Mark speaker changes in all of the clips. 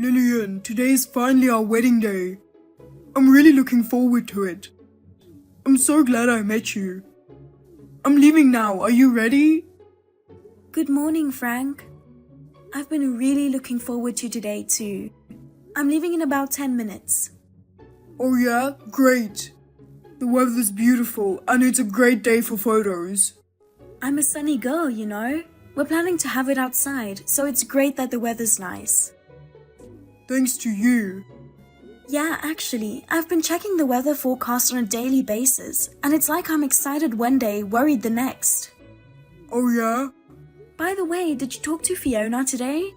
Speaker 1: Lillian, today is finally our wedding day. I'm really looking forward to it. I'm so glad I met you. I'm leaving now. Are you ready?
Speaker 2: Good morning, Frank. I've been really looking forward to today too. I'm leaving in about 10 minutes.
Speaker 1: Oh yeah? Great. The weather's beautiful and it's a great day for photos.
Speaker 2: I'm a sunny girl, you know. We're planning to have it outside, so it's great that the weather's nice.
Speaker 1: Thanks to you.
Speaker 2: Yeah, actually, I've been checking the weather forecast on a daily basis, and it's like I'm excited one day, worried the next.
Speaker 1: Oh yeah?
Speaker 2: By the way, did you talk to Fiona today?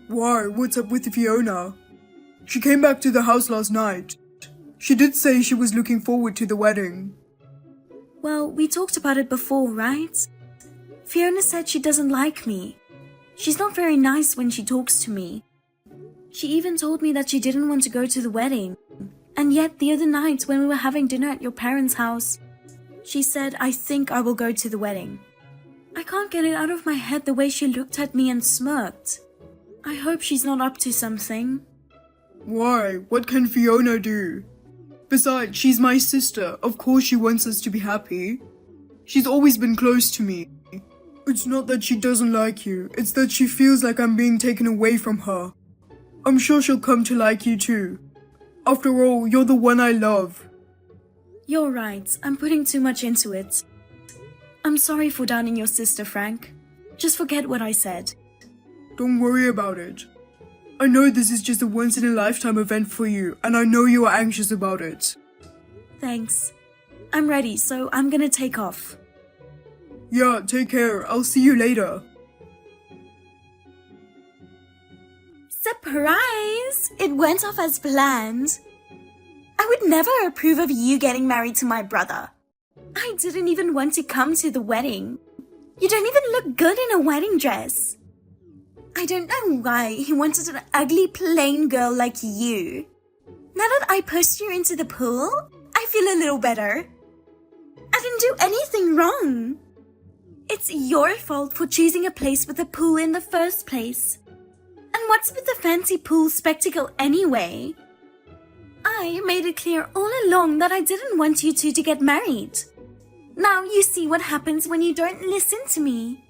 Speaker 1: Why? What's up with Fiona? She came back to the house last night. She did say she was looking forward to the wedding.
Speaker 2: Well, we talked about it before, right? Fiona said she doesn't like me. She's not very nice when she talks to me. She even told me that she didn't want to go to the wedding. And yet the other night when we were having dinner at your parents' house, she said, I think I will go to the wedding. I can't get it out of my head the way she looked at me and smirked. I hope she's not up to something.
Speaker 1: Why? What can Fiona do? Besides, she's my sister. Of course she wants us to be happy. She's always been close to me. It's not that she doesn't like you. It's that she feels like I'm being taken away from her. I'm sure she'll come to like you too. After all, you're the one I love.
Speaker 2: You're right. I'm putting too much into it. I'm sorry for downing your sister, Frank. Just forget what I said.
Speaker 1: Don't worry about it. I know this is just a once-in-a-lifetime event for you, and I know you are anxious about it.
Speaker 2: Thanks. I'm ready, so I'm gonna take off.
Speaker 1: Yeah, take care. I'll see you later.
Speaker 2: Surprise! It went off as planned. I would never approve of you getting married to my brother. I didn't even want to come to the wedding. You don't even look good in a wedding dress. I don't know why he wanted an ugly plain girl like you. Now that I pushed you into the pool, I feel a little better. I didn't do anything wrong. It's your fault for choosing a place with a pool in the first place. And what's with the fancy pool spectacle anyway? I made it clear all along that I didn't want you two to get married. Now you see what happens when you don't listen to me.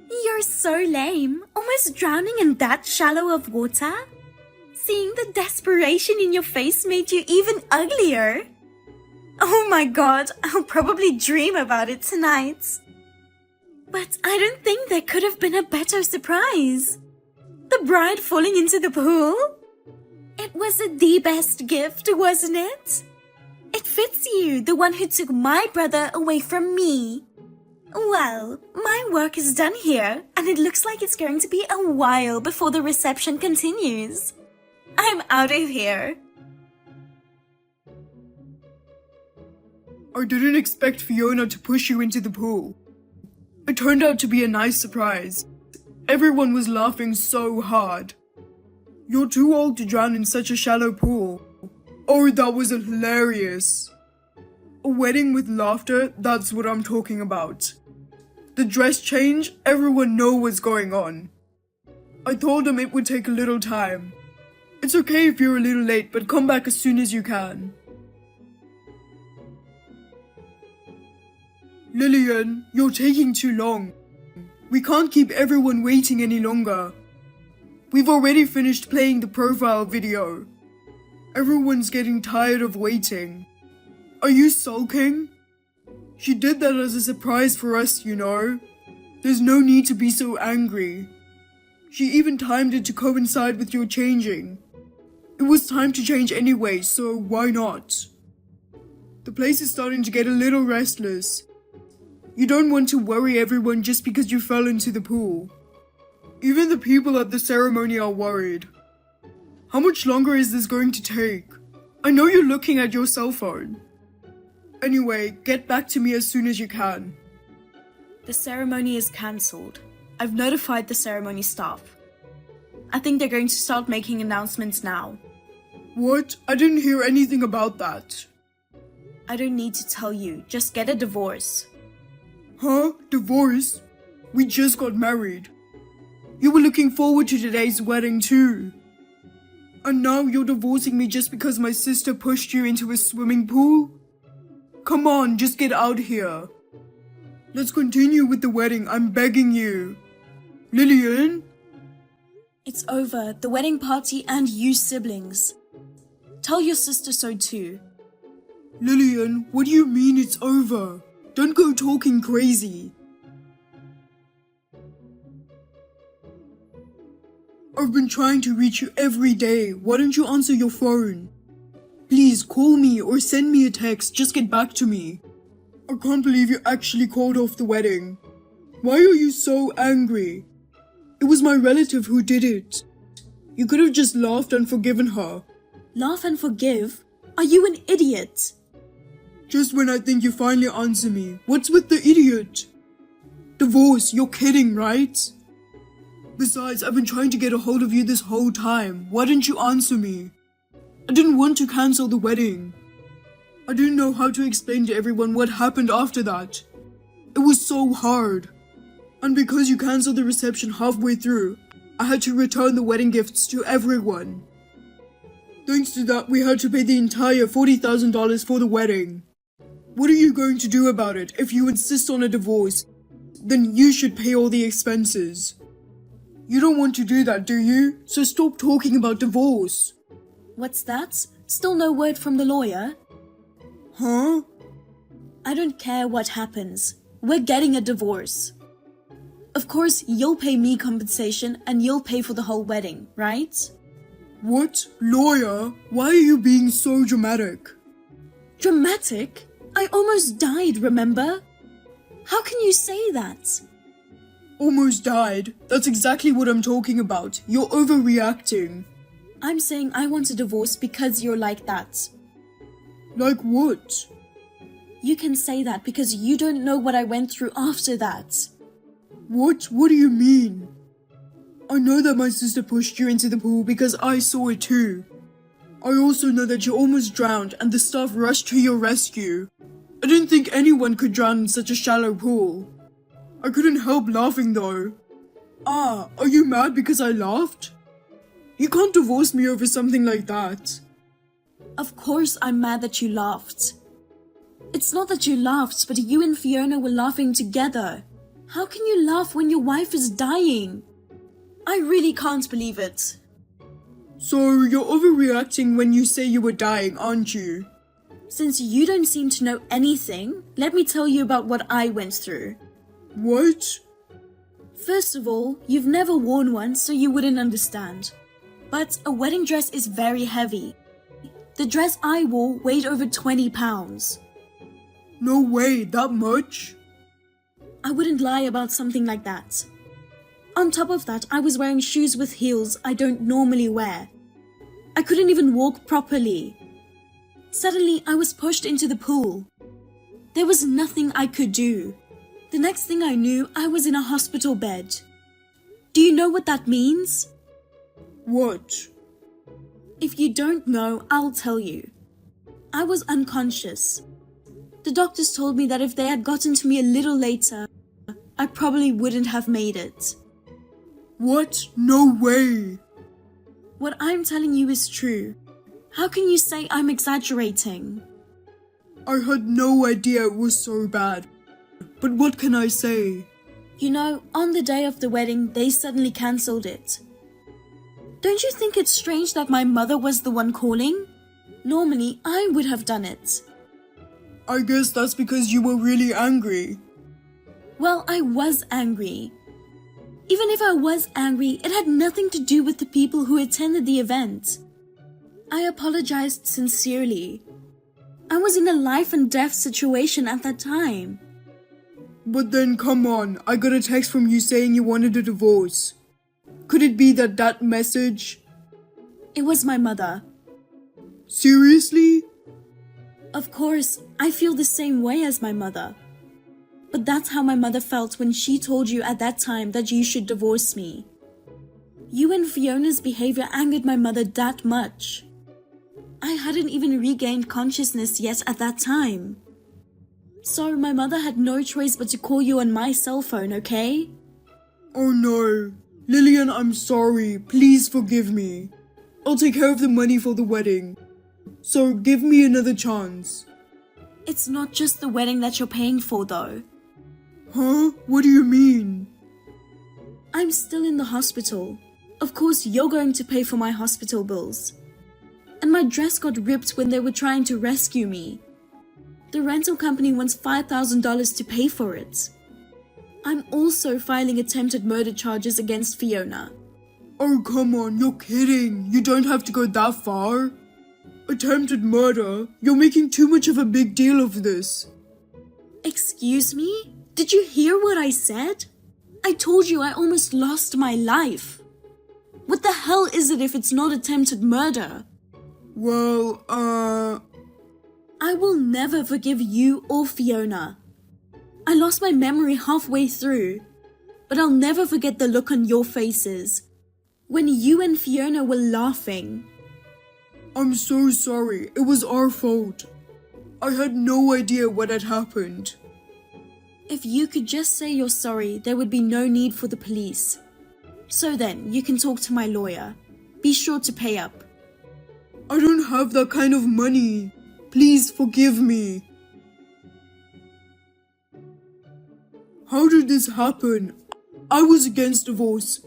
Speaker 2: You're so lame, almost drowning in that shallow of water. Seeing the desperation in your face made you even uglier. Oh my god, I'll probably dream about it tonight. But I don't think there could have been a better surprise. The bride falling into the pool? It was the best gift, wasn't it? It fits you, the one who took my brother away from me. Well, my work is done here, and it looks like it's going to be a while before the reception continues. I'm out of here.
Speaker 1: I didn't expect Fiona to push you into the pool. It turned out to be a nice surprise. Everyone was laughing so hard. You're too old to drown in such a shallow pool. Oh, that was hilarious. A wedding with laughter, that's what I'm talking about. The dress change, everyone know what's going on. I told them it would take a little time. It's okay if you're a little late, but come back as soon as you can. Lillian, you're taking too long. We can't keep everyone waiting any longer. We've already finished playing the profile video. Everyone's getting tired of waiting. Are you sulking? She did that as a surprise for us, you know. There's no need to be so angry. She even timed it to coincide with your changing. It was time to change anyway, so why not? The place is starting to get a little restless. You don't want to worry everyone just because you fell into the pool. Even the people at the ceremony are worried. How much longer is this going to take? I know you're looking at your cell phone. Anyway, get back to me as soon as you can.
Speaker 2: The ceremony is cancelled. I've notified the ceremony staff. I think they're going to start making announcements now.
Speaker 1: What? I didn't hear anything about that.
Speaker 2: I don't need to tell you. Just get a divorce.
Speaker 1: Huh? Divorce? We just got married. You were looking forward to today's wedding too. And now you're divorcing me just because my sister pushed you into a swimming pool? Come on, just get out here. Let's continue with the wedding, I'm begging you. Lillian?
Speaker 2: It's over, the wedding party and you siblings. Tell your sister so too.
Speaker 1: Lillian, what do you mean it's over? Don't go talking crazy. I've been trying to reach you every day. Why don't you answer your phone? Please call me or send me a text. Just get back to me. I can't believe you actually called off the wedding. Why are you so angry? It was my relative who did it. You could have just laughed and forgiven her.
Speaker 2: Laugh and forgive? Are you an idiot?
Speaker 1: Just when I think you finally answer me. What's with the idiot? Divorce, you're kidding, right? Besides, I've been trying to get a hold of you this whole time. Why didn't you answer me? I didn't want to cancel the wedding. I didn't know how to explain to everyone what happened after that. It was so hard. And because you cancelled the reception halfway through, I had to return the wedding gifts to everyone. Thanks to that, we had to pay the entire $40,000 for the wedding. What are you going to do about it? If you insist on a divorce, then you should pay all the expenses. You don't want to do that, do you? So stop talking about divorce.
Speaker 2: What's that? Still no word from the lawyer?
Speaker 1: Huh?
Speaker 2: I don't care what happens. We're getting a divorce. Of course, you'll pay me compensation and you'll pay for the whole wedding, right?
Speaker 1: What? Lawyer? Why are you being so dramatic?
Speaker 2: Dramatic? I almost died, remember? How can you say that?
Speaker 1: Almost died? That's exactly what I'm talking about. You're overreacting.
Speaker 2: I'm saying I want a divorce because you're like that.
Speaker 1: Like what?
Speaker 2: You can say that because you don't know what I went through after that.
Speaker 1: What? What do you mean? I know that my sister pushed you into the pool because I saw it too. I also know that you almost drowned and the staff rushed to your rescue. I didn't think anyone could drown in such a shallow pool. I couldn't help laughing though. Ah, are you mad because I laughed? You can't divorce me over something like that.
Speaker 2: Of course I'm mad that you laughed. It's not that you laughed, but you and Fiona were laughing together. How can you laugh when your wife is dying? I really can't believe it.
Speaker 1: So you're overreacting when you say you were dying, aren't you?
Speaker 2: Since you don't seem to know anything, let me tell you about what I went through.
Speaker 1: What?
Speaker 2: First of all, you've never worn one, so you wouldn't understand. But a wedding dress is very heavy. The dress I wore weighed over 20 pounds.
Speaker 1: No way, that much?
Speaker 2: I wouldn't lie about something like that. On top of that, I was wearing shoes with heels I don't normally wear. I couldn't even walk properly. Suddenly, I was pushed into the pool. There was nothing I could do. The next thing I knew, I was in a hospital bed. Do you know what that means?
Speaker 1: What?
Speaker 2: If you don't know, I'll tell you. I was unconscious. The doctors told me that if they had gotten to me a little later, I probably wouldn't have made it.
Speaker 1: What? No way!
Speaker 2: What I'm telling you is true. How can you say I'm exaggerating?
Speaker 1: I had no idea it was so bad. But what can I say?
Speaker 2: You know, on the day of the wedding, they suddenly cancelled it. Don't you think it's strange that my mother was the one calling? Normally, I would have done it.
Speaker 1: I guess that's because you were really angry.
Speaker 2: Well, I was angry. Even if I was angry, it had nothing to do with the people who attended the event. I apologized sincerely. I was in a life and death situation at that time.
Speaker 1: But then come on, I got a text from you saying you wanted a divorce. Could it be that message?
Speaker 2: It was my mother.
Speaker 1: Seriously?
Speaker 2: Of course, I feel the same way as my mother. But that's how my mother felt when she told you at that time that you should divorce me. You and Fiona's behavior angered my mother that much. I hadn't even regained consciousness yet at that time. So my mother had no choice but to call you on my cell phone, okay?
Speaker 1: Oh no. Lillian, I'm sorry. Please forgive me. I'll take care of the money for the wedding. So give me another chance.
Speaker 2: It's not just the wedding that you're paying for, though.
Speaker 1: Huh? What do you mean?
Speaker 2: I'm still in the hospital. Of course, you're going to pay for my hospital bills. And my dress got ripped when they were trying to rescue me. The rental company wants $5,000 to pay for it. I'm also filing attempted murder charges against Fiona.
Speaker 1: Oh, come on, you're kidding. You don't have to go that far. Attempted murder? You're making too much of a big deal of this.
Speaker 2: Excuse me? Did you hear what I said? I told you I almost lost my life. What the hell is it if it's not attempted murder?
Speaker 1: Well,
Speaker 2: I will never forgive you or Fiona. I lost my memory halfway through, but I'll never forget the look on your faces when you and Fiona were laughing.
Speaker 1: I'm so sorry. It was our fault. I had no idea what had happened.
Speaker 2: If you could just say you're sorry, there would be no need for the police. So then, you can talk to my lawyer. Be sure to pay up.
Speaker 1: I don't have that kind of money. Please forgive me. How did this happen? I was against divorce,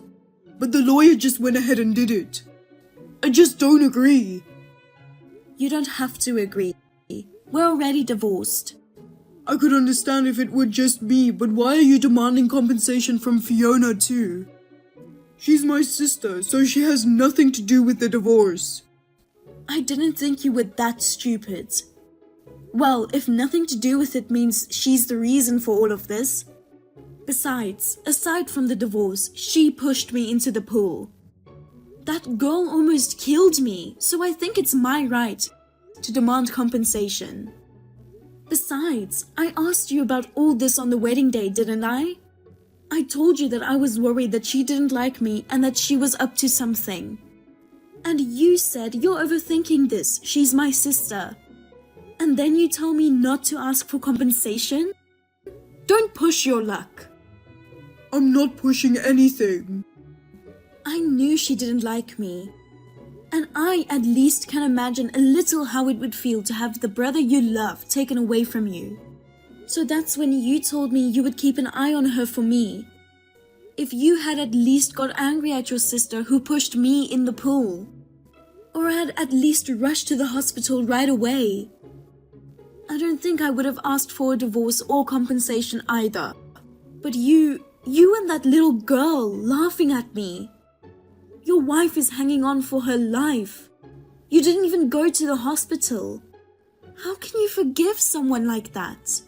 Speaker 1: but the lawyer just went ahead and did it. I just don't agree.
Speaker 2: You don't have to agree. We're already divorced.
Speaker 1: I could understand if it were just me, but why are you demanding compensation from Fiona too? She's my sister, so she has nothing to do with the divorce.
Speaker 2: I didn't think you were that stupid. Well, if nothing to do with it means she's the reason for all of this. Besides, aside from the divorce, she pushed me into the pool. That girl almost killed me, so I think it's my right to demand compensation. Besides, I asked you about all this on the wedding day, didn't I? I told you that I was worried that she didn't like me and that she was up to something. And you said you're overthinking this, she's my sister. And then you tell me not to ask for compensation? Don't push your luck.
Speaker 1: I'm not pushing anything.
Speaker 2: I knew she didn't like me. And I at least can imagine a little how it would feel to have the brother you love taken away from you. So that's when you told me you would keep an eye on her for me. If you had at least got angry at your sister who pushed me in the pool. Or had at least rushed to the hospital right away. I don't think I would have asked for a divorce or compensation either. But you and that little girl laughing at me. Your wife is hanging on for her life. You didn't even go to the hospital. How can you forgive someone like that?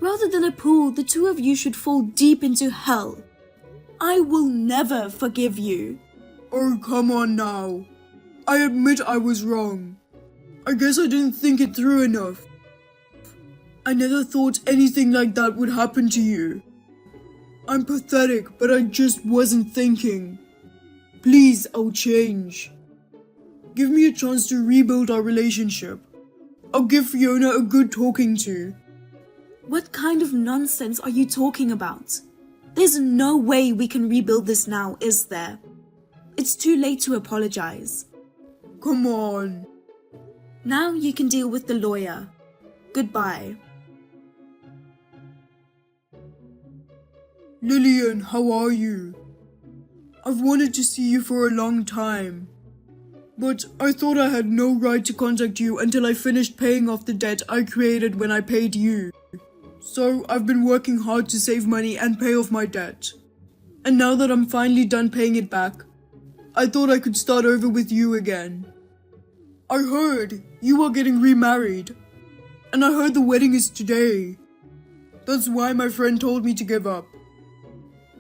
Speaker 2: Rather than a pool, the two of you should fall deep into hell. I will never forgive you.
Speaker 1: Oh, come on now. I admit I was wrong. I guess I didn't think it through enough. I never thought anything like that would happen to you. I'm pathetic, but I just wasn't thinking. Please, I'll change. Give me a chance to rebuild our relationship. I'll give Fiona a good talking to.
Speaker 2: What kind of nonsense are you talking about? There's no way we can rebuild this now, is there? It's too late to apologize.
Speaker 1: Come on.
Speaker 2: Now you can deal with the lawyer. Goodbye.
Speaker 1: Lillian, how are you? I've wanted to see you for a long time. But I thought I had no right to contact you until I finished paying off the debt I created when I paid you. So I've been working hard to save money and pay off my debt. And now that I'm finally done paying it back, I thought I could start over with you again. I heard you are getting remarried. And I heard the wedding is today. That's why my friend told me to give up.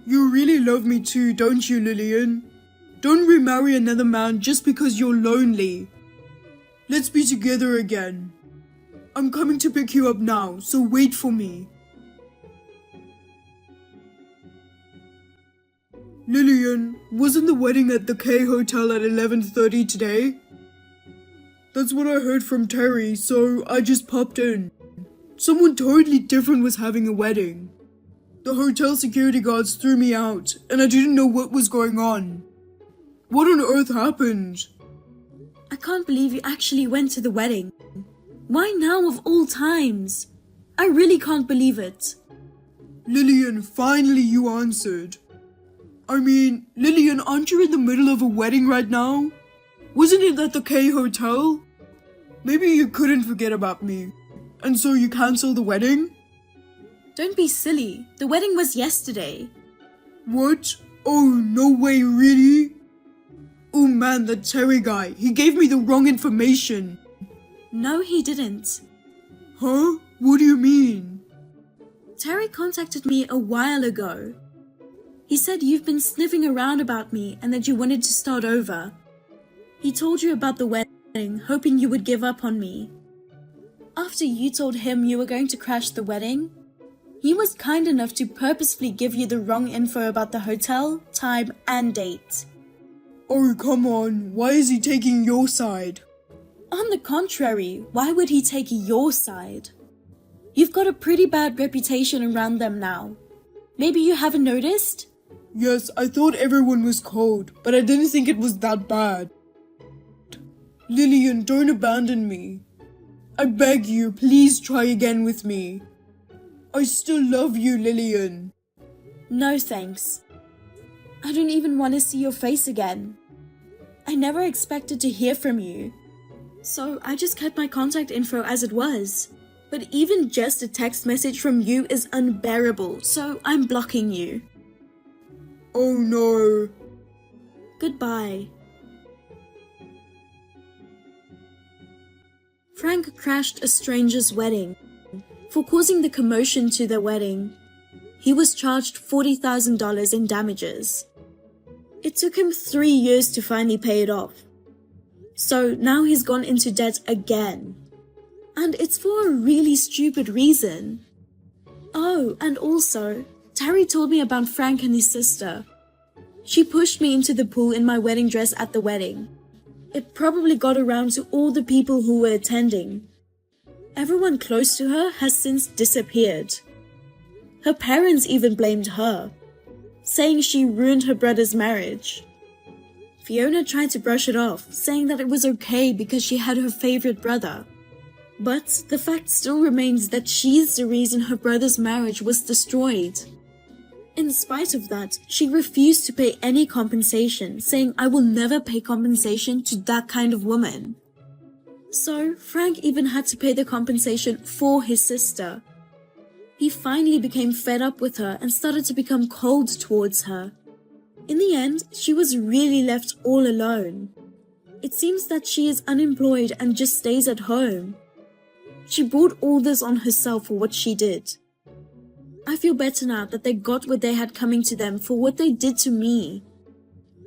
Speaker 1: You really love me too, don't you, Lillian? Don't remarry another man just because you're lonely. Let's be together again. I'm coming to pick you up now, so wait for me. Lillian, wasn't the wedding at the K Hotel at 11:30 today? That's what I heard from Terry, so I just popped in. Someone totally different was having a wedding. The hotel security guards threw me out, and I didn't know what was going on. What on earth happened?
Speaker 2: can't believe you actually went to the wedding. Why now of all times? I really can't believe it.
Speaker 1: Lillian, finally you answered. I mean, Lillian, aren't you in the middle of a wedding right now? Wasn't it at the K Hotel? Maybe you couldn't forget about me, and so you cancelled the wedding?
Speaker 2: Don't be silly. The wedding was yesterday.
Speaker 1: What? Oh, no way, really? Oh man, that Terry guy, he gave me the wrong information.
Speaker 2: No, he didn't.
Speaker 1: Huh? What do you mean?
Speaker 2: Terry contacted me a while ago. He said you've been sniffing around about me and that you wanted to start over. He told you about the wedding, hoping you would give up on me. After you told him you were going to crash the wedding, he was kind enough to purposefully give you the wrong info about the hotel, time, and date.
Speaker 1: Oh, come on. Why is he taking your side?
Speaker 2: On the contrary, why would he take your side? You've got a pretty bad reputation around them now. Maybe you haven't noticed?
Speaker 1: Yes, I thought everyone was cold, but I didn't think it was that bad. Lillian, don't abandon me. I beg you, please try again with me. I still love you, Lillian.
Speaker 2: No thanks. I don't even want to see your face again. I never expected to hear from you. So I just kept my contact info as it was. But even just a text message from you is unbearable, so I'm blocking you.
Speaker 1: Oh no.
Speaker 2: Goodbye. Frank crashed a stranger's wedding. For causing the commotion to their wedding, he was charged $40,000 in damages. It took him 3 years to finally pay it off. So now he's gone into debt again. And it's for a really stupid reason. Oh, and also, Terry told me about Frank and his sister. She pushed me into the pool in my wedding dress at the wedding. It probably got around to all the people who were attending. Everyone close to her has since disappeared. Her parents even blamed her, saying she ruined her brother's marriage. Fiona tried to brush it off, saying that it was okay because she had her favorite brother. But the fact still remains that she's the reason her brother's marriage was destroyed. In spite of that, she refused to pay any compensation, saying, "I will never pay compensation to that kind of woman." So, Frank even had to pay the compensation for his sister. He finally became fed up with her and started to become cold towards her. In the end, she was really left all alone. It seems that she is unemployed and just stays at home. She brought all this on herself for what she did. I feel better now that they got what they had coming to them for what they did to me.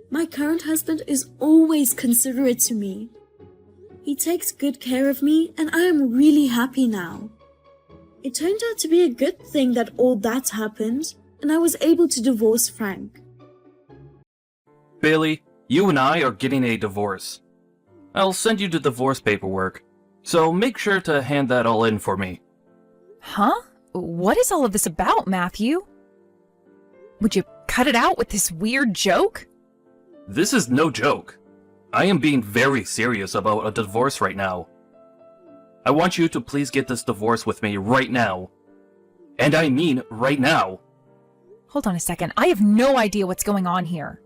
Speaker 2: My current husband is always considerate to me. He takes good care of me and I am really happy now. It turned out to be a good thing that all that happened and I was able to divorce Frank.
Speaker 3: Bailey, you and I are getting a divorce. I'll send you the divorce paperwork, so make sure to hand that all in for me.
Speaker 4: Huh? What is all of this about, Matthew? Would you cut it out with this weird joke?
Speaker 3: This is no joke. I am being very serious about a divorce right now. I want you to please get this divorce with me right now. And I mean right now.
Speaker 4: Hold on a second. I have no idea what's going on here.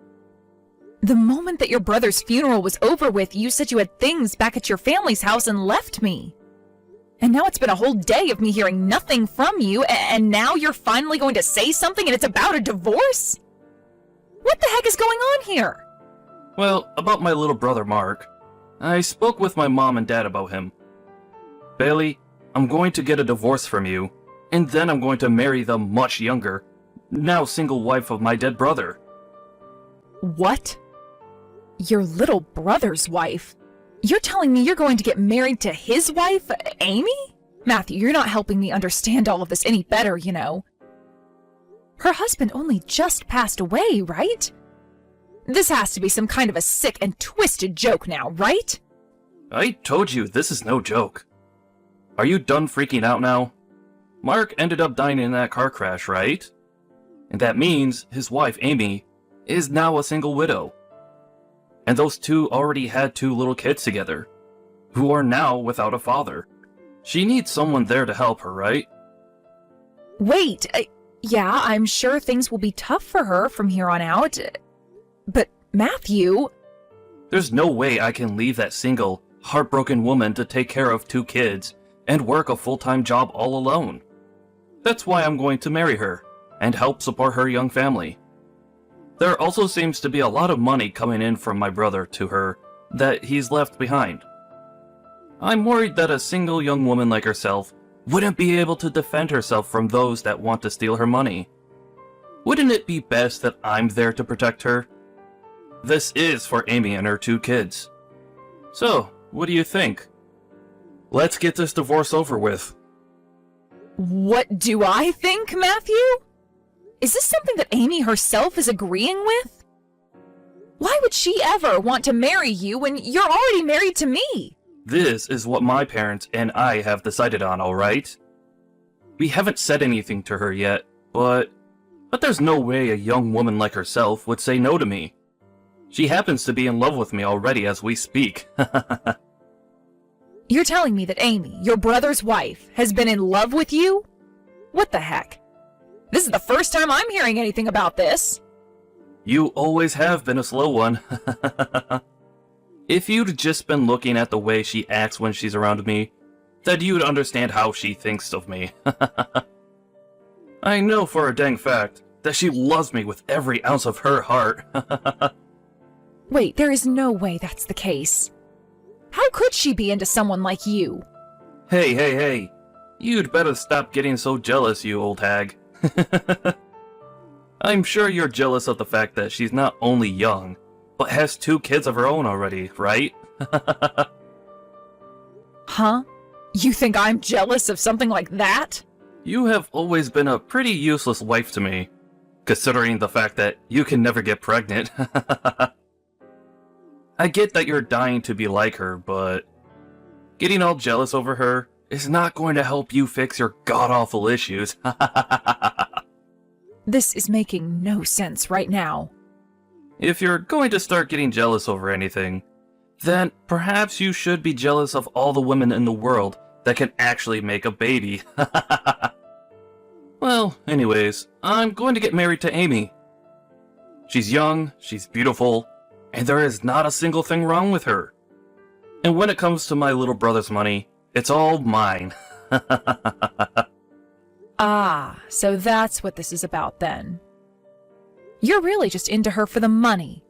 Speaker 4: The moment that your brother's funeral was over with, you said you had things back at your family's house and left me. And now it's been a whole day of me hearing nothing from you, and now you're finally going to say something and it's about a divorce? What the heck is going on here?
Speaker 3: Well, about my little brother Mark. I spoke with my mom and dad about him. Bailey, I'm going to get a divorce from you, and then I'm going to marry the much younger, now single wife of my dead brother.
Speaker 4: What? Your little brother's wife? You're telling me you're going to get married to his wife, Amy? Matthew, you're not helping me understand all of this any better, you know. Her husband only just passed away, right? This has to be some kind of a sick and twisted joke now, right?
Speaker 3: I told you this is no joke. Are you done freaking out now? Mark ended up dying in that car crash, right? And that means his wife, Amy, is now a single widow. and those two already had 2 little kids together, who are now without a father. She needs someone there to help her, right?
Speaker 4: Wait, yeah, I'm sure things will be tough for her from here on out. But Matthew...
Speaker 3: There's no way I can leave that single, heartbroken woman to take care of 2 kids and work a full-time job all alone. That's why I'm going to marry her and help support her young family. There also seems to be a lot of money coming in from my brother to her that he's left behind. I'm worried that a single young woman like herself wouldn't be able to defend herself from those that want to steal her money. Wouldn't it be best that I'm there to protect her? This is for Amy and her 2 kids. So, what do you think? Let's get this divorce over with.
Speaker 4: What do I think, Matthew? Is this something that Amy herself is agreeing with? Why would she ever want to marry you when you're already married to me?
Speaker 3: This is what my parents and I have decided on, alright? We haven't said anything to her yet, but there's no way a young woman like herself would say no to me. She happens to be in love with me already as we speak.
Speaker 4: You're telling me that Amy, your brother's wife, has been in love with you? What the heck? This is the first time I'm hearing anything about this.
Speaker 3: You always have been a slow one. If you'd just been looking at the way she acts when she's around me, then you'd understand how she thinks of me. I know for a dang fact that she loves me with every ounce of her heart.
Speaker 4: Wait, there is no way that's the case. How could she be into someone like you?
Speaker 3: Hey. You'd better stop getting so jealous, you old hag. I'm sure you're jealous of the fact that she's not only young, but has 2 kids of her own already, right?
Speaker 4: Huh? You think I'm jealous of something like that?
Speaker 3: You have always been a pretty useless wife to me, considering the fact that you can never get pregnant. I get that you're dying to be like her, but getting all jealous over her is not going to help you fix your god-awful issues.
Speaker 4: This is making no sense right now.
Speaker 3: If you're going to start getting jealous over anything, then perhaps you should be jealous of all the women in the world that can actually make a baby. Well, anyways, I'm going to get married to Amy. She's young, she's beautiful, and there is not a single thing wrong with her. And when it comes to my little brother's money, it's all mine.
Speaker 4: Ah, so that's what this is about then. You're really just into her for the money.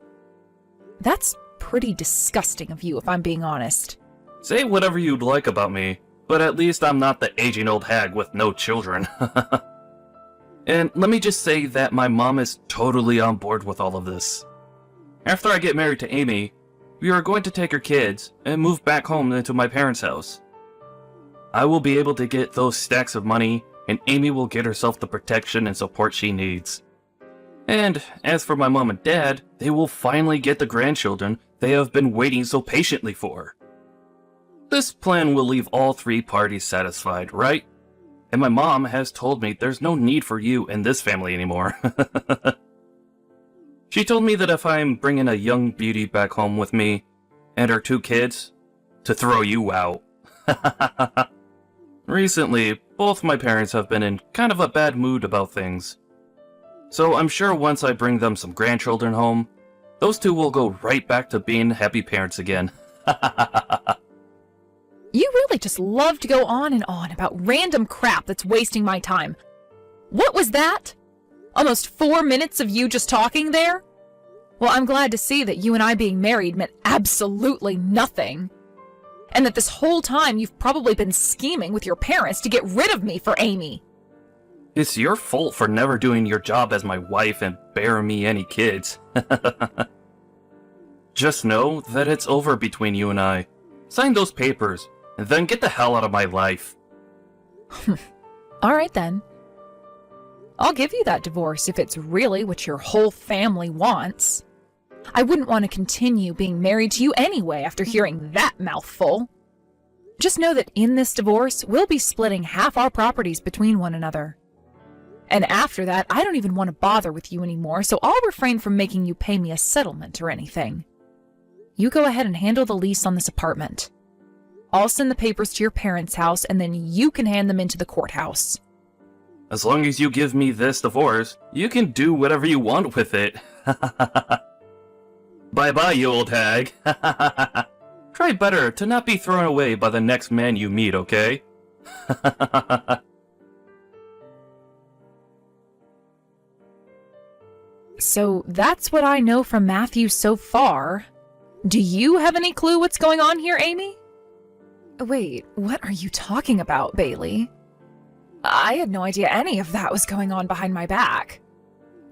Speaker 4: That's pretty disgusting of you, if I'm being honest.
Speaker 3: Say whatever you'd like about me, but at least I'm not the aging old hag with no children. And let me just say that my mom is totally on board with all of this. After I get married to Amy, we are going to take her kids and move back home into my parents' house. I will be able to get those stacks of money, and Amy will get herself the protection and support she needs. And as for my mom and dad, they will finally get the grandchildren they have been waiting so patiently for. This plan will leave all 3 parties satisfied, right? And my mom has told me there's no need for you in this family anymore. She told me that if I'm bringing a young beauty back home with me, and her 2 kids, to throw you out. Recently, both my parents have been in kind of a bad mood about things. So I'm sure once I bring them some grandchildren home, those 2 will go right back to being happy parents again.
Speaker 4: You really just love to go on and on about random crap that's wasting my time. What was that? Almost 4 minutes of you just talking there? Well, I'm glad to see that you and I being married meant absolutely nothing. And that this whole time you've probably been scheming with your parents to get rid of me for Amy.
Speaker 3: It's your fault for never doing your job as my wife and bearing me any kids. Just know that it's over between you and I. Sign those papers, and then get the hell out of my life.
Speaker 4: Alright then. I'll give you that divorce if it's really what your whole family wants. I wouldn't want to continue being married to you anyway after hearing that mouthful. Just know that in this divorce, we'll be splitting half our properties between one another. And after that, I don't even want to bother with you anymore, so I'll refrain from making you pay me a settlement or anything. You go ahead and handle the lease on this apartment. I'll send the papers to your parents' house, and then you can hand them into the courthouse.
Speaker 3: As long as you give me this divorce, you can do whatever you want with it. Bye-bye, you old hag. Try better to not be thrown away by the next man you meet, okay?
Speaker 4: So that's what I know from Matthew so far. Do you have any clue what's going on here, Amy? Wait, what are you talking about, Bailey? I had no idea any of that was going on behind my back.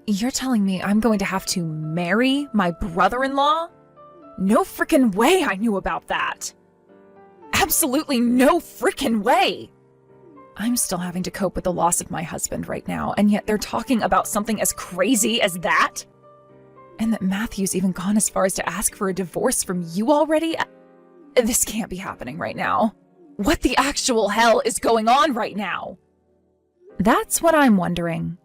Speaker 4: You're telling me I'm going to have to marry my brother-in-law? No frickin' way I knew about that. Absolutely no frickin' way. I'm still having to cope with the loss of my husband right now, and yet they're talking about something as crazy as that? And that Matthew's even gone as far as to ask for a divorce from you already? This can't be happening right now. What the actual hell is going on right now? That's what I'm wondering.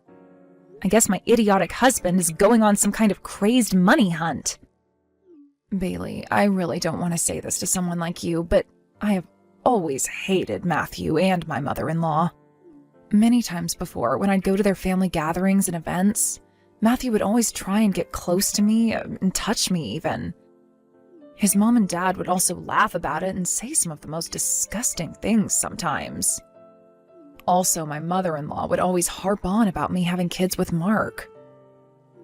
Speaker 4: I guess my idiotic husband is going on some kind of crazed money hunt. Bailey, I really don't want to say this to someone like you, but I have always hated Matthew and my mother-in-law. Many times before, when I'd go to their family gatherings and events, Matthew would always try and get close to me and touch me even. His mom and dad would also laugh about it and say some of the most disgusting things sometimes. Also, my mother-in-law would always harp on about me having kids with Mark.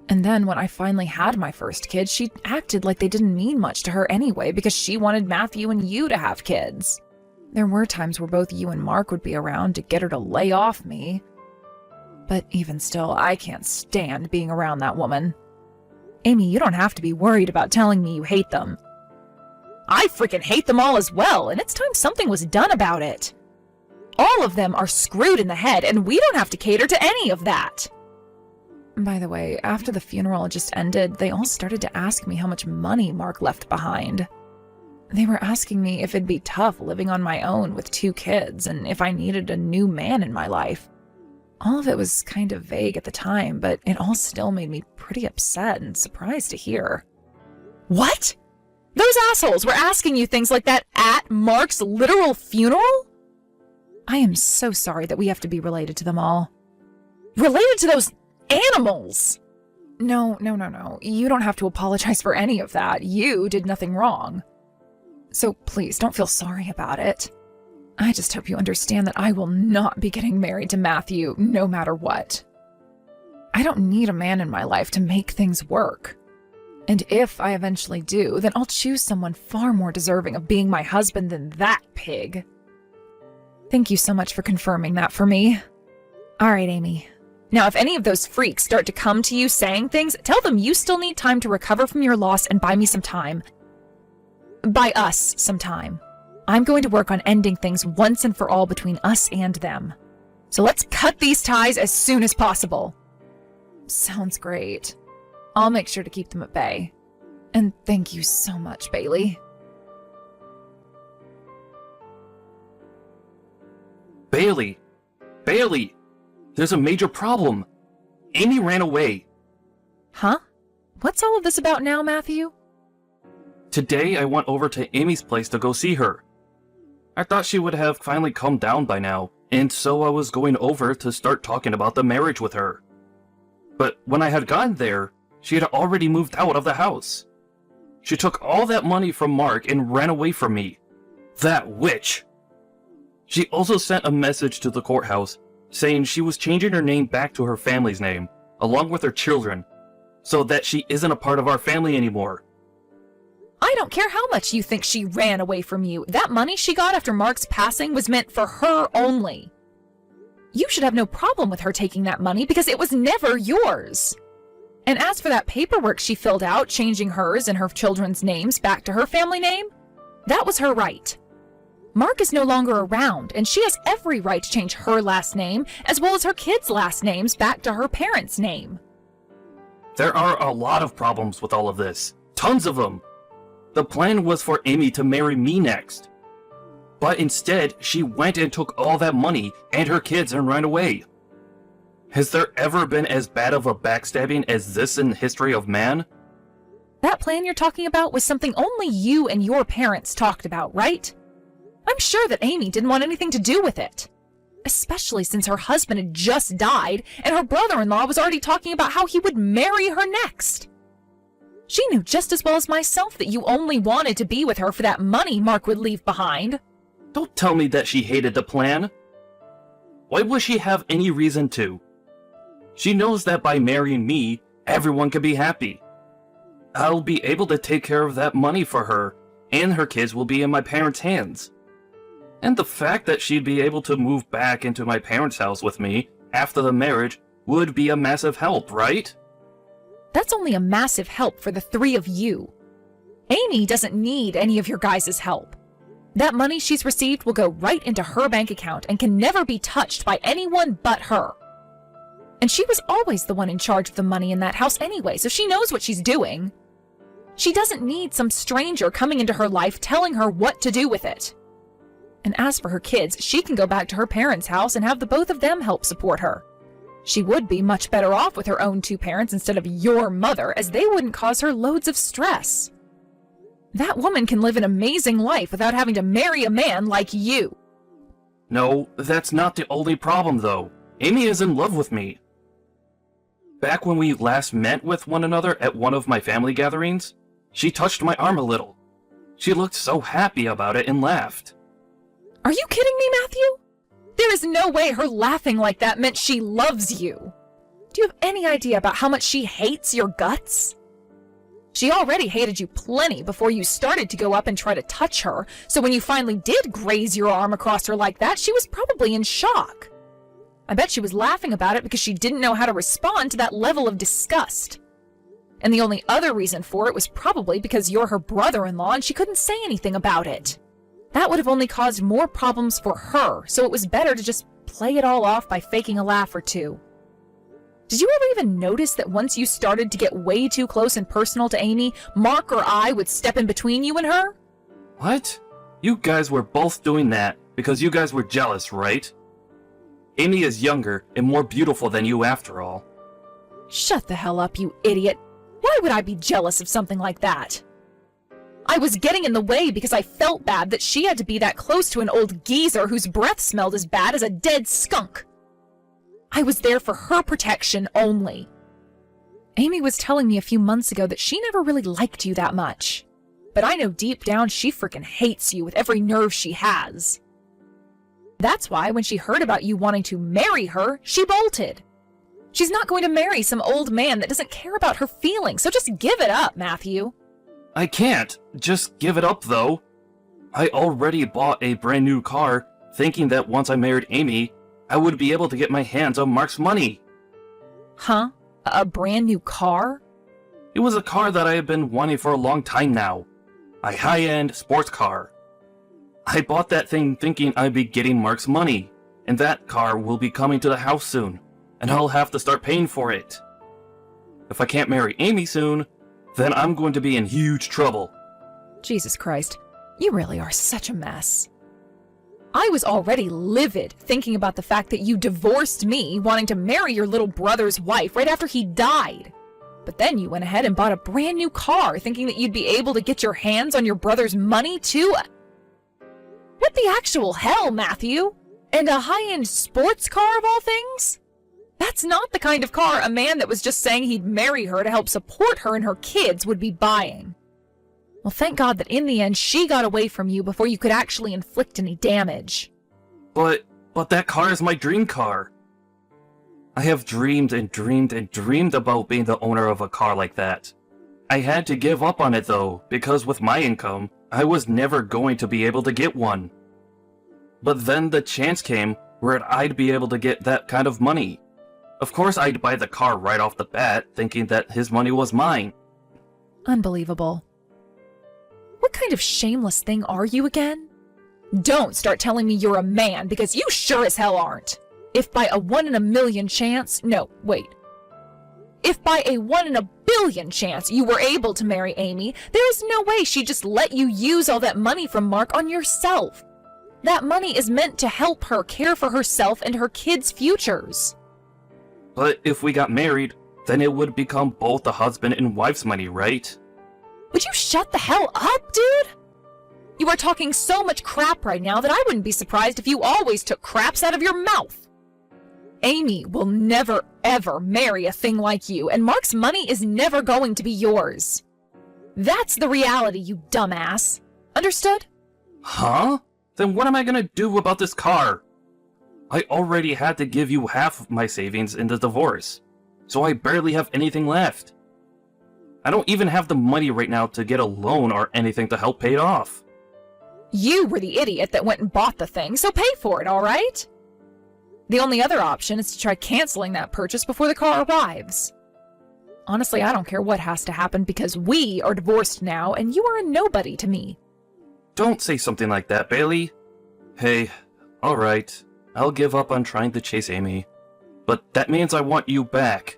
Speaker 4: And then when I finally had my first kid, she acted like they didn't mean much to her anyway because she wanted Matthew and you to have kids. There were times where both you and Mark would be around to get her to lay off me. But even still, I can't stand being around that woman. Amy, you don't have to be worried about telling me you hate them. I freaking hate them all as well, and it's time something was done about it. All of them are screwed in the head, and we don't have to cater to any of that. By the way, after the funeral just ended, they all started to ask me how much money Mark left behind. They were asking me if it'd be tough living on my own with 2 kids, and if I needed a new man in my life. All of it was kind of vague at the time, but it all still made me pretty upset and surprised to hear. What? Those assholes were asking you things like that at Mark's literal funeral? I am so sorry that we have to be related to them all. Related to those animals! No. You don't have to apologize for any of that. You did nothing wrong. So please, don't feel sorry about it. I just hope you understand that I will not be getting married to Matthew, no matter what. I don't need a man in my life to make things work. And if I eventually do, then I'll choose someone far more deserving of being my husband than that pig. Thank you so much for confirming that for me. All right, Amy. Now, if any of those freaks start to come to you saying things, tell them you still need time to recover from your loss and buy me some time. Buy us some time. I'm going to work on ending things once and for all between us and them. So let's cut these ties as soon as possible. Sounds great. I'll make sure to keep them at bay. And thank you so much, Bailey.
Speaker 3: Bailey! There's a major problem. Amy ran away.
Speaker 4: Huh? What's all of this about now, Matthew?
Speaker 3: Today I went over to Amy's place to go see her. I thought she would have finally calmed down by now, and so I was going over to start talking about the marriage with her. But when I had gotten there, she had already moved out of the house. She took all that money from Mark and ran away from me. That witch! She also sent a message to the courthouse saying she was changing her name back to her family's name, along with her children, so that she isn't a part of our family anymore.
Speaker 4: I don't care how much you think she ran away from you. That money she got after Mark's passing was meant for her only. You should have no problem with her taking that money because it was never yours. And as for that paperwork she filled out, changing hers and her children's names back to her family name, that was her right. Mark is no longer around, and she has every right to change her last name, as well as her kids' last names back to her parents' name.
Speaker 3: There are a lot of problems with all of this. Tons of them. The plan was for Amy to marry me next. But instead, she went and took all that money and her kids and ran away. Has there ever been as bad of a backstabbing as this in the history of man?
Speaker 4: That plan you're talking about was something only you and your parents talked about, right? I'm sure that Amy didn't want anything to do with it. Especially since her husband had just died and her brother-in-law was already talking about how he would marry her next. She knew just as well as myself that you only wanted to be with her for that money Mark would leave behind.
Speaker 3: Don't tell me that she hated the plan. Why would she have any reason to? She knows that by marrying me, everyone can be happy. I'll be able to take care of that money for her, and her kids will be in my parents' hands. And the fact that she'd be able to move back into my parents' house with me after the marriage would be a massive help, right?
Speaker 4: That's only a massive help for the three of you. Amy doesn't need any of your guys' help. That money she's received will go right into her bank account and can never be touched by anyone but her. And she was always the one in charge of the money in that house anyway, so she knows what she's doing. She doesn't need some stranger coming into her life telling her what to do with it. And as for her kids, she can go back to her parents' house and have the both of them help support her. She would be much better off with her own two parents instead of your mother, as they wouldn't cause her loads of stress. That woman can live an amazing life without having to marry a man like you.
Speaker 3: No, that's not the only problem, though. Amy is in love with me. Back when we last met with one another at one of my family gatherings, she touched my arm a little. She looked so happy about it and laughed.
Speaker 4: Are you kidding me, Matthew? There is no way her laughing like that meant she loves you. Do you have any idea about how much she hates your guts? She already hated you plenty before you started to go up and try to touch her, so when you finally did graze your arm across her like that, she was probably in shock. I bet she was laughing about it because she didn't know how to respond to that level of disgust. And the only other reason for it was probably because you're her brother-in-law and she couldn't say anything about it. That would have only caused more problems for her, so it was better to just play it all off by faking a laugh or two. Did you ever even notice that once you started to get way too close and personal to Amy, Mark or I would step in between you and her?
Speaker 3: What? You guys were both doing that because you guys were jealous, right? Amy is younger and more beautiful than you after all.
Speaker 4: Shut the hell up, you idiot. Why would I be jealous of something like that? I was getting in the way because I felt bad that she had to be that close to an old geezer whose breath smelled as bad as a dead skunk. I was there for her protection only. Amy was telling me a few months ago that she never really liked you that much. But I know deep down she freaking hates you with every nerve she has. That's why when she heard about you wanting to marry her, she bolted. She's not going to marry some old man that doesn't care about her feelings, so just give it up, Matthew.
Speaker 3: I can't just give it up, though. I already bought a brand new car, thinking that once I married Amy, I would be able to get my hands on Mark's money.
Speaker 4: Huh? A brand new car?
Speaker 3: It was a car that I had been wanting for a long time now. A high-end sports car. I bought that thing thinking I'd be getting Mark's money, and that car will be coming to the house soon, and I'll have to start paying for it. If I can't marry Amy soon, then I'm going to be in huge trouble.
Speaker 4: Jesus Christ, you really are such a mess. I was already livid thinking about the fact that you divorced me wanting to marry your little brother's wife right after he died. But then you went ahead and bought a brand new car thinking that you'd be able to get your hands on your brother's money too? What the actual hell, Matthew? And a high-end sports car of all things? That's not the kind of car a man that was just saying he'd marry her to help support her and her kids would be buying. Well, thank God that in the end she got away from you before you could actually inflict any damage.
Speaker 3: But that car is my dream car. I have dreamed and dreamed and dreamed about being the owner of a car like that. I had to give up on it though, because with my income, I was never going to be able to get one. But then the chance came where I'd be able to get that kind of money. Of course I'd buy the car right off the bat, thinking that his money was mine.
Speaker 4: Unbelievable. What kind of shameless thing are you again? Don't start telling me you're a man, because you sure as hell aren't. If by a 1 in a million chance, no, wait. If by a 1 in a billion chance you were able to marry Amy, there is no way she'd just let you use all that money from Mark on yourself. That money is meant to help her care for herself and her kids' futures.
Speaker 3: But if we got married, then it would become both the husband and wife's money, right?
Speaker 4: Would you shut the hell up, dude? You are talking so much crap right now that I wouldn't be surprised if you always took craps out of your mouth. Amy will never, ever marry a thing like you, and Mark's money is never going to be yours. That's the reality, you dumbass. Understood?
Speaker 3: Huh? Then what am I gonna do about this car? I already had to give you half of my savings in the divorce, so I barely have anything left. I don't even have the money right now to get a loan or anything to help pay it off.
Speaker 4: You were the idiot that went and bought the thing, so pay for it, all right? The only other option is to try canceling that purchase before the car arrives. Honestly, I don't care what has to happen because we are divorced now and you are a nobody to me.
Speaker 3: Don't say something like that, Bailey. Hey, alright, I'll give up on trying to chase Amy. But that means I want you back.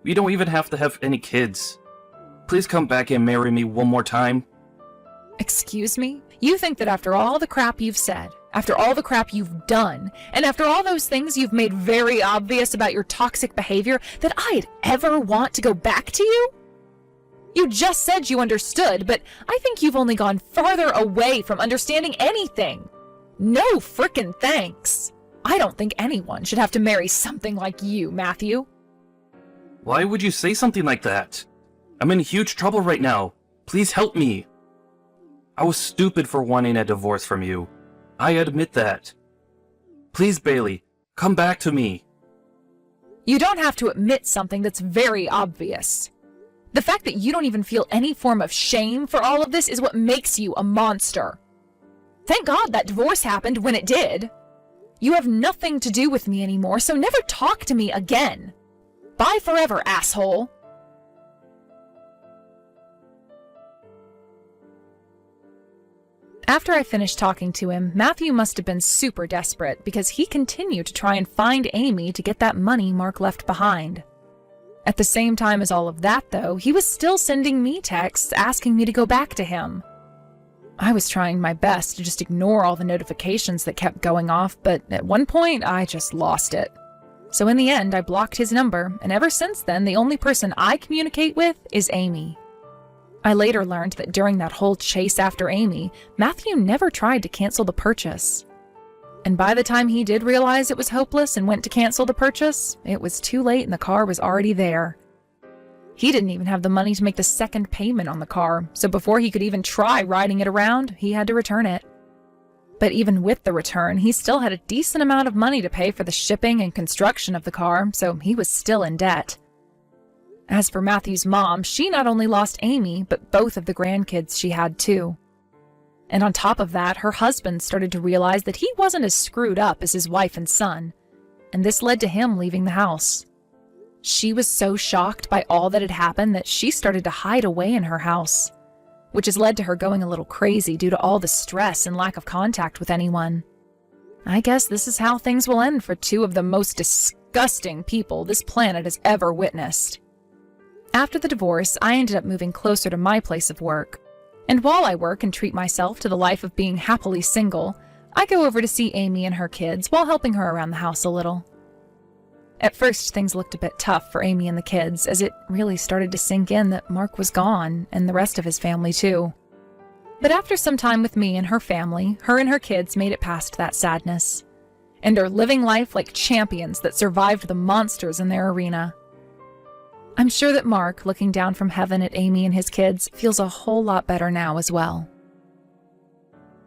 Speaker 3: We don't even have to have any kids. Please come back and marry me one more time.
Speaker 4: Excuse me? You think that after all the crap you've said, after all the crap you've done, and after all those things you've made very obvious about your toxic behavior, that I'd ever want to go back to you? You just said you understood, but I think you've only gone farther away from understanding anything. No frickin' thanks. I don't think anyone should have to marry something like you, Matthew.
Speaker 3: Why would you say something like that? I'm in huge trouble right now. Please help me. I was stupid for wanting a divorce from you. I admit that. Please, Bailey, come back to me.
Speaker 4: You don't have to admit something that's very obvious. The fact that you don't even feel any form of shame for all of this is what makes you a monster. Thank God that divorce happened when it did. You have nothing to do with me anymore, so never talk to me again. Bye forever, asshole. After I finished talking to him, Matthew must have been super desperate because he continued to try and find Amy to get that money Mark left behind. At the same time as all of that, though, he was still sending me texts asking me to go back to him. I was trying my best to just ignore all the notifications that kept going off, but at one point I just lost it. So in the end, I blocked his number, and ever since then, the only person I communicate with is Amy. I later learned that during that whole chase after Amy, Matthew never tried to cancel the purchase. And by the time he did realize it was hopeless and went to cancel the purchase, it was too late and the car was already there. He didn't even have the money to make the second payment on the car, so before he could even try riding it around, he had to return it. But even with the return, he still had a decent amount of money to pay for the shipping and construction of the car, so he was still in debt. As for Matthew's mom, she not only lost Amy, but both of the grandkids she had too. And on top of that, her husband started to realize that he wasn't as screwed up as his wife and son, and this led to him leaving the house. She was so shocked by all that had happened that she started to hide away in her house, which has led to her going a little crazy due to all the stress and lack of contact with anyone. I guess this is how things will end for two of the most disgusting people this planet has ever witnessed. After the divorce, I ended up moving closer to my place of work. And while I work and treat myself to the life of being happily single, I go over to see Amy and her kids while helping her around the house a little. At first, things looked a bit tough for Amy and the kids, as it really started to sink in that Mark was gone, and the rest of his family too. But after some time with me and her family, her and her kids made it past that sadness, and are living life like champions that survived the monsters in their arena. I'm sure that Mark, looking down from heaven at Amy and his kids, feels a whole lot better now as well.